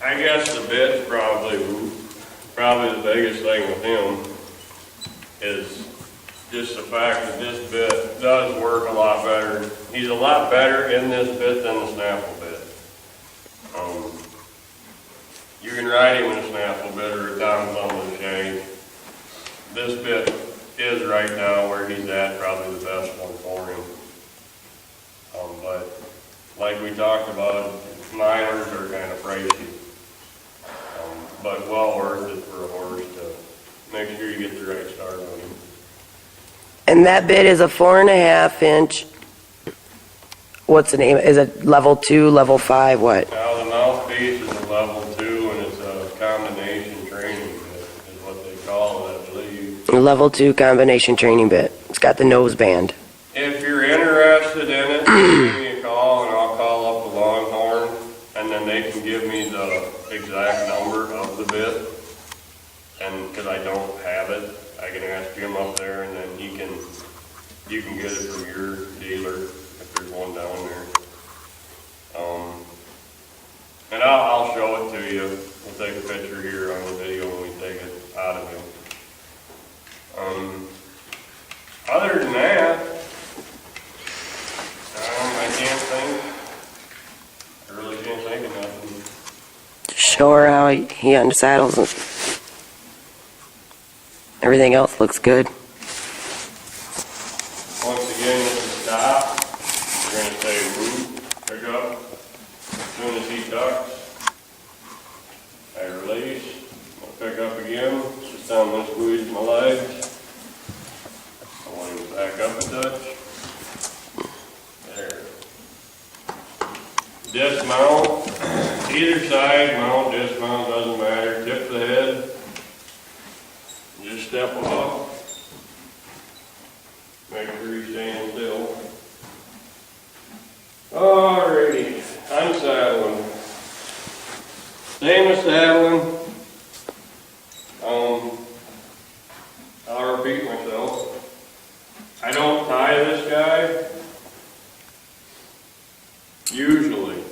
I guess the bit's probably the biggest thing with him is just the fact that this bit does work a lot better. He's a lot better in this bit than the snaffle bit. You can ride him in a snaffle bit or a Tom Thumb shade. This bit is right now where he's at, probably the best one for him. But like we talked about, milers are kind of pricey. But well worth it for a horse to make sure you get the right start on him. And that bit is a 4.5 inch. What's the name? Is it level 2, level 5, what? Now the mouthpiece is a level 2 and it's a combination training bit is what they call it, I believe. A level 2 combination training bit. It's got the nose band. If you're interested in it, give me a call and I'll call up the Longhorn and then they can give me the exact number of the bit. And because I don't have it, I can ask Jim up there and then you can get it from your dealer if there's one down there. And I'll show it to you. We'll take a picture here on the video when we take it out of him. Other than that, I can't think. I really can't think of nothing. Show her how he unsaddles and everything else looks good. Once again, this is stop. We're going to say move, pick up. As soon as he ducks, I release. I'll pick up again. This time I'm squeeze my legs. I want him back up a touch. There. Dismount. Either side, mount, dismount, doesn't matter. Tip the head. Just step them up. Make sure you're staying still. Alrighty, unsaddling. Same as saddling. I'll repeat myself. I don't tie this guy. Usually.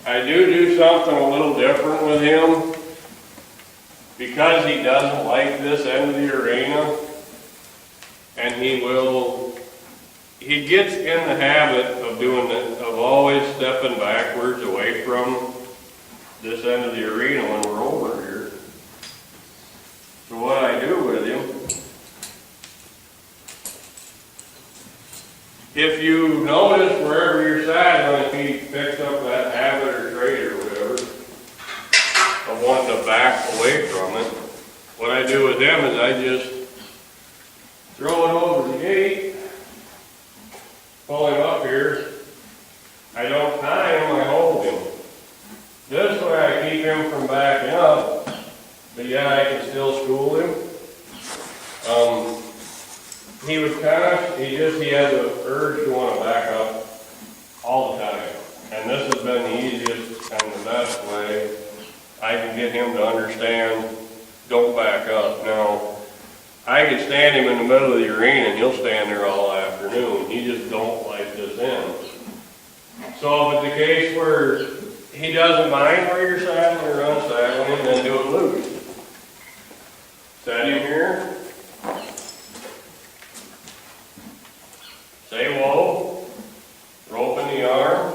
I do something a little different with him. Because he doesn't like this end of the arena, and he gets in the habit of doing it, of always stepping backwards away from this end of the arena when we're over here. So what I do with him, if you notice wherever you're saddling, if he picks up that habit or trait or whatever, of wanting to back away from it, what I do with them is I just throw it over the gate, pull him up here. I don't tie him, I hold him. This way I keep him from backing up, but yeah, I can still school him. He has an urge to want to back up all the time. And this has been the easiest and the best way I can get him to understand, don't back up. Now, I could stand him in the middle of the arena and he'll stand there all afternoon. He just don't like this end. So if it's the case where he doesn't mind where you're saddling or unsaddling him, then do it loose. Set him here. Say whoa. Rope in the arm.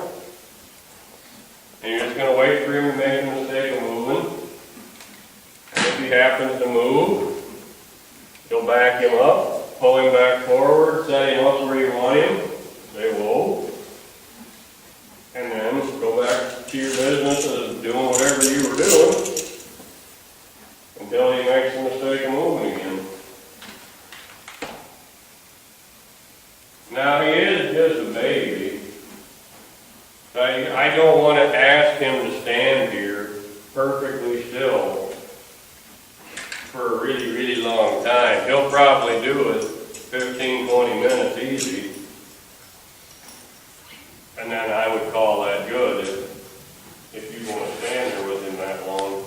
And you're just going to wait for him to make a mistake of moving. And if he happens to move, you'll back him up, pull him back forward, set him up where you want him, say whoa, and then go back to your business of doing whatever you were doing until he makes a mistake of moving again. Now he is just a baby. I don't want to ask him to stand here perfectly still for a really, really long time. He'll probably do it 15, 20 minutes easy. And then I would call that good if you want to stand there with him that long.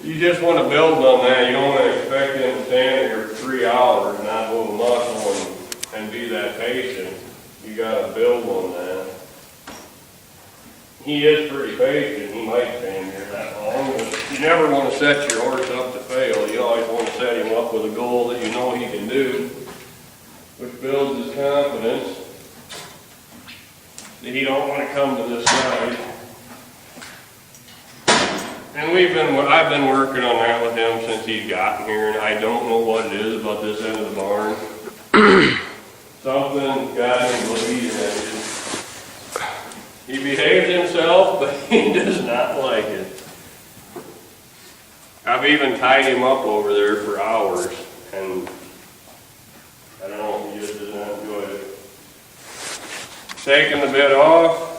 You just want to build on that. You don't want to expect him to stand there for 3 hours and not move a muscle and be that patient. you gotta build on that. He is pretty patient, he might stand here that long, but you never wanna set your horse up to fail. You always wanna set him up with a goal that you know he can do, which builds his confidence. That he don't wanna come to this side. And I've been working on that with him since he's gotten here, and I don't know what it is about this end of the barn. Something got him bleeding at it. He behaves himself, but he does not like it. I've even tied him up over there for hours, and I don't know, he just does not enjoy it. Taking the bit off.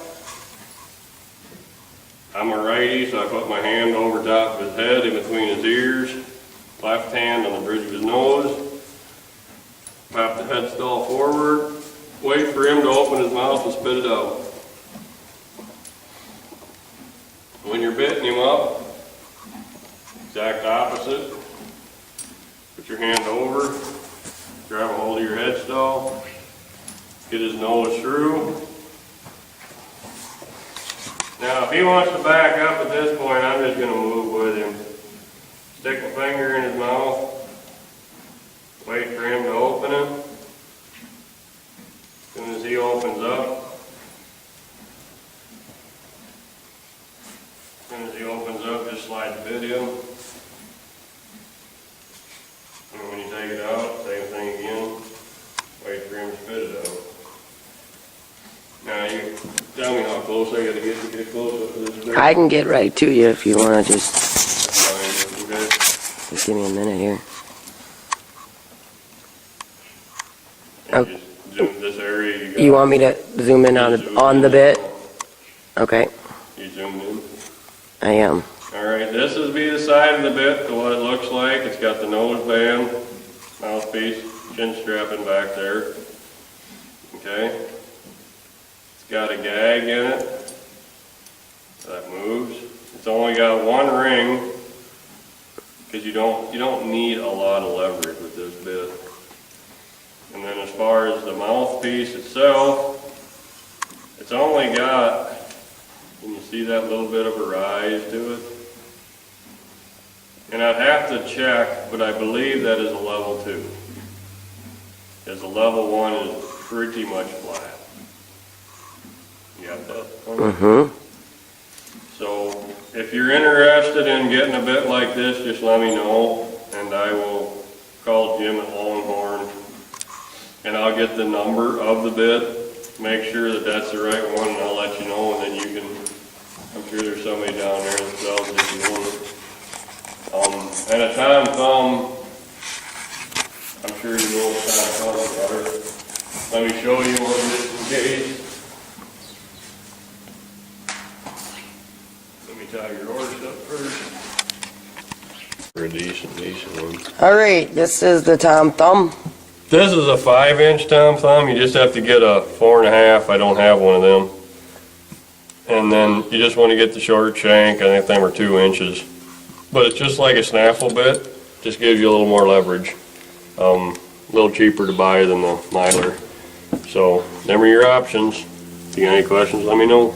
I'm a righty, so I put my hand over top of his head, in between his ears, left hand on the bridge of his nose, pop the headstall forward, wait for him to open his mouth and spit it out. When you're bitting him up, exact opposite, put your hand over, grab a hold of your headstall, get his nose through. Now, if he wants to back up at this point, I'm just going to move with him. Stick my finger in his mouth. Wait for him to open it. As soon as he opens up. Just slide the bit in. And when you take it out, same thing again. Wait for him to spit it out. Now you tell me how close I gotta get to get close up to this bit. I can get right to you if you want to just That's fine, okay? just give me a minute here. And just zoom this area. You want me to zoom in on the bit? Okay, You zoomed in. I am. Alright, this is be the side of the bit, to what it looks like. It's got the nose band, mouthpiece, chin strapping back there. Okay? It's got a gag in it that moves. It's only got one ring because you don't need a lot of leverage with this bit. And then as far as the mouthpiece itself, it's only got, can you see that little bit of a rise to it? And I'd have to check, but I believe that is a level 2. Because the level 1 is pretty much flat. You got that? Mm-hmm. So if you're interested in getting a bit like this, just let me know, and I will call Jim at Longhorn, and I'll get the number of the bit, make sure that that's the right one, and I'll let you know, and then you can, I'm sure there's somebody down there that sells it if you want it. And a Tom Thumb, I'm sure you know what Tom Thumbs are. Let me show you one just in case. Let me tie your horse up first. For a decent one. All right, this is the Tom Thumb. This is a 5-inch Tom Thumb. You just have to get a 4.5. I don't have one of them. And then you just want to get the short shank. I think them are 2 inches. But it's just like a snaffle bit. Just gives you a little more leverage. A little cheaper to buy than the miler. So, them are your options. If you got any questions, let me know.